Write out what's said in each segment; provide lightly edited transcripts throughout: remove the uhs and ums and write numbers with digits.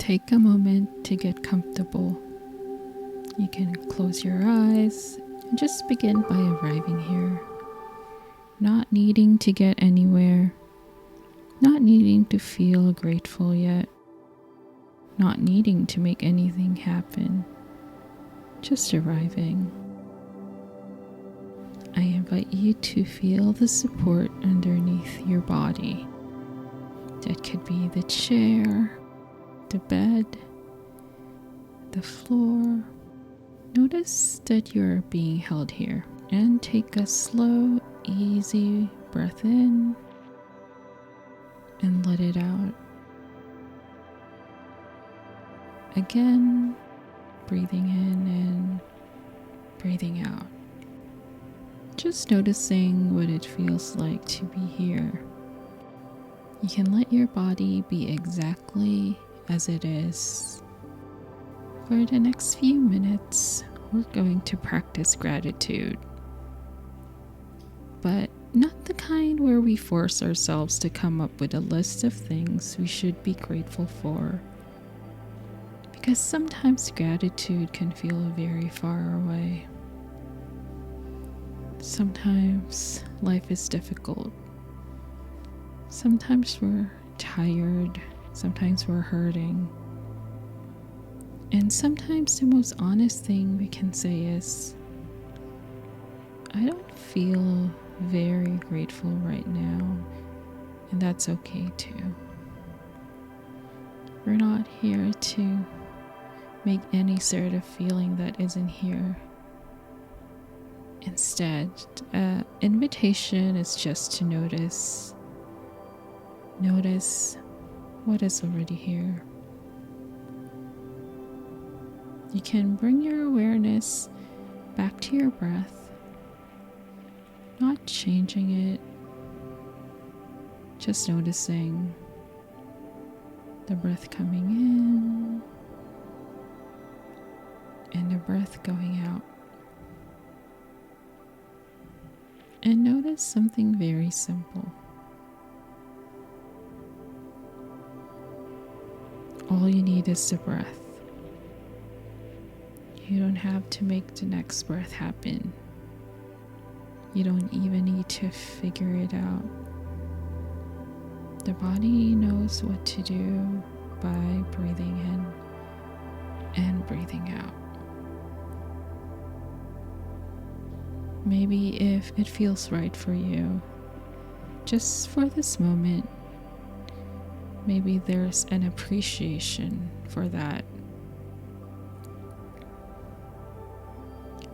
take a moment to get comfortable. You can close your eyes and just begin by arriving here. Not needing to get anywhere. Not needing to feel grateful yet. Not needing to make anything happen. Just arriving. I invite you to feel the support underneath your body. That could be the chair, the bed, the floor. Notice that you're being held here and take a slow, easy breath in and let it out. Again, breathing in and breathing out. Just noticing what it feels like to be here. You can let your body be exactly as it is. For the next few minutes, we're going to practice gratitude. But not the kind where we force ourselves to come up with a list of things we should be grateful for. Because sometimes gratitude can feel very far away. Sometimes life is difficult. Sometimes we're tired. Sometimes we're hurting. And sometimes the most honest thing we can say is, I don't feel very grateful right now, and that's okay too. We're not here to make any sort of feeling that isn't here. Instead, invitation is just to notice what is already here. You can bring your awareness back to your breath, not changing it, just noticing the breath coming in and the breath going out. And notice something very simple. All you need is the breath. You don't have to make the next breath happen. You don't even need to figure it out. The body knows what to do by breathing in and breathing out. Maybe if it feels right for you, just for this moment, maybe there's an appreciation for that.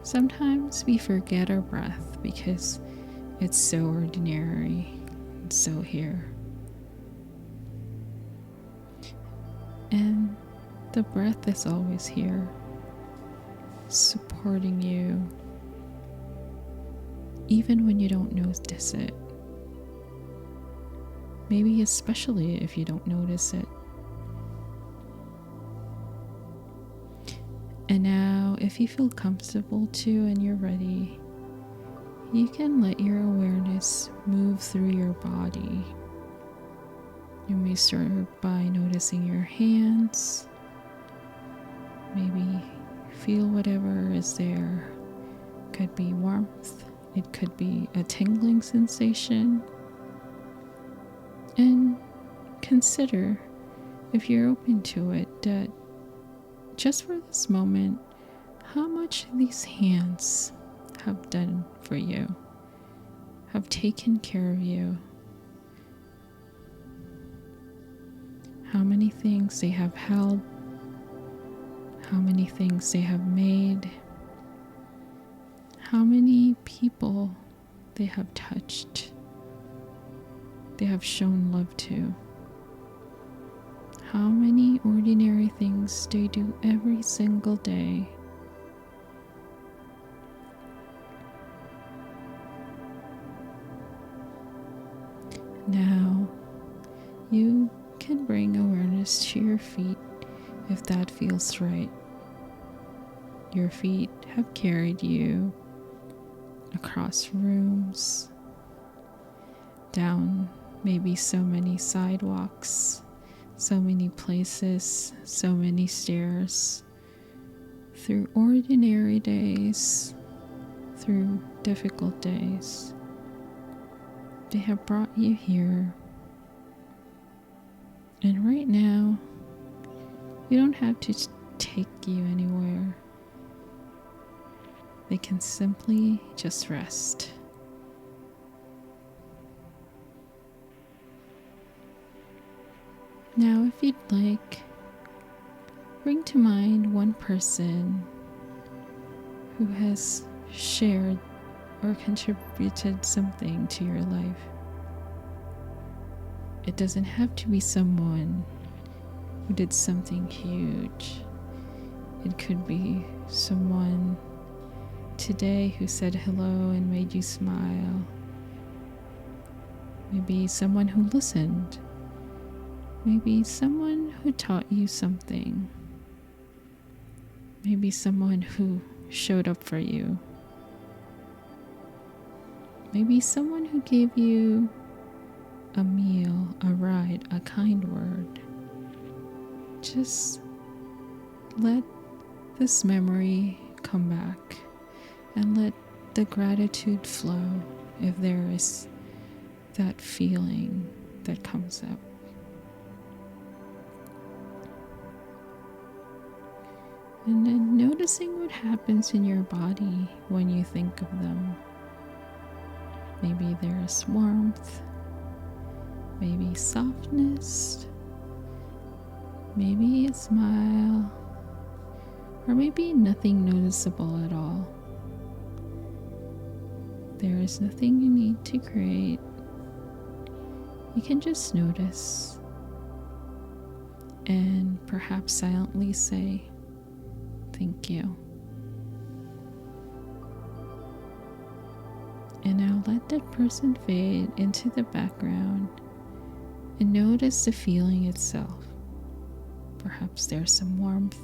Sometimes we forget our breath because it's so ordinary and so here. And the breath is always here, supporting you, even when you don't notice it. Maybe especially if you don't notice it. And now, if you feel comfortable too and you're ready, you can let your awareness move through your body. You may start by noticing your hands. Maybe feel whatever is there. Could be warmth. It could be a tingling sensation. And consider, if you're open to it, that just for this moment, how much these hands have done for you, have taken care of you, how many things they have held, how many things they have made, how many people they have touched, they have shown love to. How many ordinary things they do every single day. Now, you can bring awareness to your feet if that feels right. Your feet have carried you across rooms, down maybe so many sidewalks, so many places, so many stairs, through ordinary days, through difficult days. They have brought you here. And right now, you don't have to take you anywhere. They can simply just rest. Now, if you'd like, bring to mind one person who has shared or contributed something to your life. It doesn't have to be someone who did something huge. It could be someone today who said hello and made you smile. Maybe someone who listened. Maybe someone who taught you something. Maybe someone who showed up for you. Maybe someone who gave you a meal, a ride, a kind word. Just let this memory come back and let the gratitude flow if there is that feeling that comes up. And then noticing what happens in your body when you think of them. Maybe there's warmth, maybe softness, maybe a smile, or maybe nothing noticeable at all. There is nothing you need to create. You can just notice and perhaps silently say, "Thank you." And now let that person fade into the background and notice the feeling itself. Perhaps there's some warmth,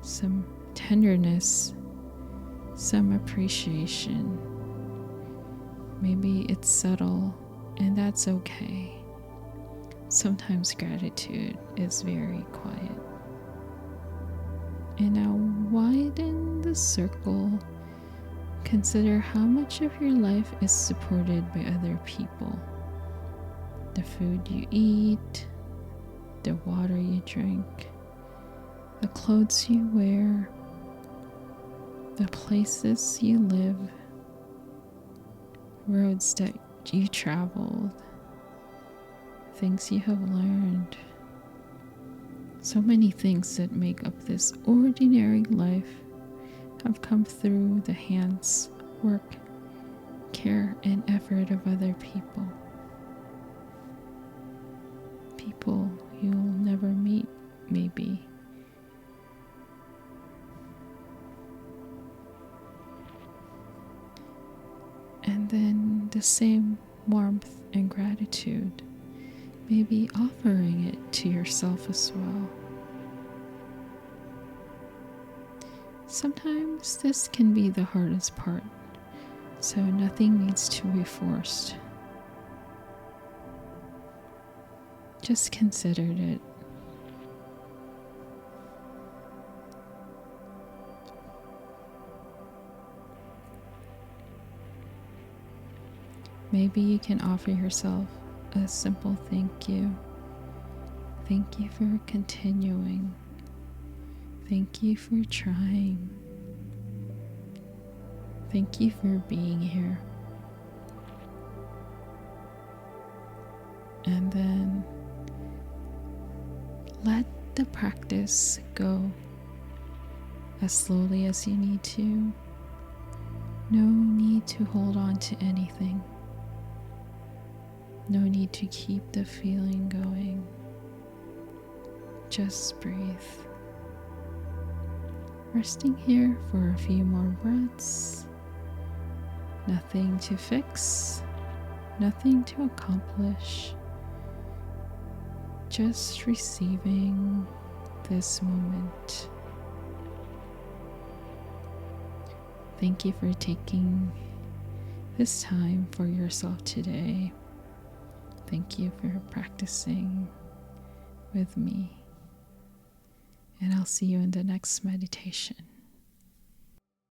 some tenderness, some appreciation. Maybe it's subtle, and that's okay. Sometimes gratitude is very quiet. And now widen the circle. Consider how much of your life is supported by other people. The food you eat, the water you drink, the clothes you wear, the places you live, roads that you traveled, things you have learned. So many things that make up this ordinary life have come through the hands, work, care, and effort of other people. People you'll never meet, maybe. And then the same warmth and gratitude, maybe offering it to yourself as well. Sometimes this can be the hardest part, so nothing needs to be forced. Just considered it. Maybe you can offer yourself a simple thank you. Thank you for continuing. Thank you for trying. Thank you for being here. And then let the practice go as slowly as you need to. No need to hold on to anything. No need to keep the feeling going. Just breathe. Resting here for a few more breaths. Nothing to fix, nothing to accomplish. Just receiving this moment. Thank you for taking this time for yourself today. Thank you for practicing. with me. And I'll see you in the next meditation.